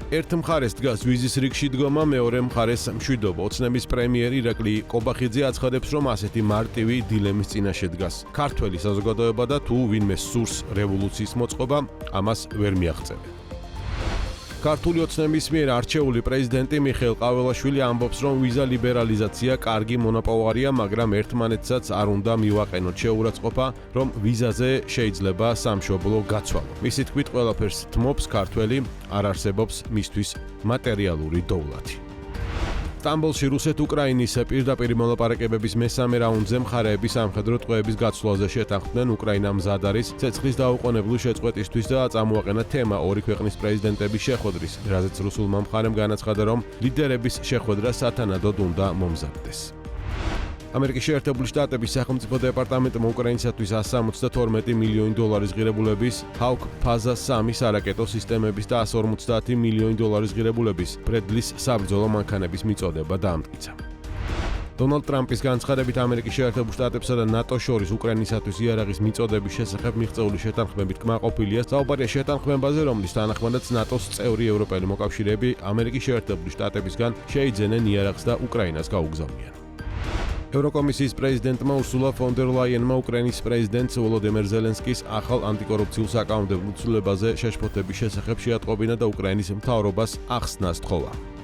ერთ მხარეს დგას ვიზის რიგში დგომა, მეორე მხარეს მშვიდობა. ოცნების პრემიერი ირაკლი ყობახიძე აცხადებს, რომ ასეთი მარტივი დილემის წინაშე დგას. ქართველი საზოგადოება და თუ ვინმე სურს რევოლუციის მოწყობა, ამას ვერ მიაღწევენ. ქართული ოცნების მიერ არჩეული პრეზიდენტი მიხეილ ყაველაშვილი ამბობს, რომ ვიზა ლიბერალიზაცია კარგი მონაპოვარია, მაგრამ ერთმანეთსაც არ უნდა მივაყენოთ. შეურაცხყოფა, რომ ვიზაზე შეიძლება სამშობლო გაცვალო. მისი თქმით, ყველაფერს თმობს ქართველი, არ არსებობს მისთვის მატერიალური დოვლათი. სტამბოლში რუსეთ-უკრაინის პირდაპირ მოლაპარაკებების მესამე რაუნდზე მხარეები სამხედრო ტყვეების გაცვლაზე შეთანხმდნენ. უკრაინა მზად არის ცეცხლის დაუყოვნებლივ შეწყვეტისთვის და წამოაყენა თემა ორი ქვეყნის პრეზიდენტების შეხვედრის, რაზეც რუსულმა მხარემ განაცხადა, რომ ლიდერების შეხვედრა სათანადოდ უნდა მომზადდეს. ამერიკის შეერთებული შტატების სახელმწიფო დეპარტამენტმა უკრაინისათვის 172 მილიონი დოლარის ღირებულების ჰაუქ ფაზა 3 სარაკეტო სისტემების და 150 მილიონი დოლარის ღირებულების ბრედლის საბრძოლო მანქანების მიწოდება დაამტკიცა. დონალდ ტრამპის განცხადებით, ამერიკის შეერთებულ შტატებსა და ნატოს შორის უკრაინისათვის იარაღის მიწოდების შესახებ მიღწეული შეთანხმებით კმაყოფილია. საუბარია შეთანხმებაზე, რომლის თანახმადაც ნატოს წევრი ევროპელი მოკავშირეები ამერიკის შეერთებული შტატებისგან შეიძენენ იარაღს და უკრაინას გაუგზავნიან. ევროკომისიის პრეზიდენტმა ურსულა ფონ დერ ლაიენმა უკრაინის პრეზიდენტ ვოლოდიმირ ზელენსკის ახალ ანტიკორუფციულ საკანონმდებლო ცვლილებაზე შეშფოთების შესახებ შეატყობინა და უკრაინის მთავრობას ახსნა სთხოვა.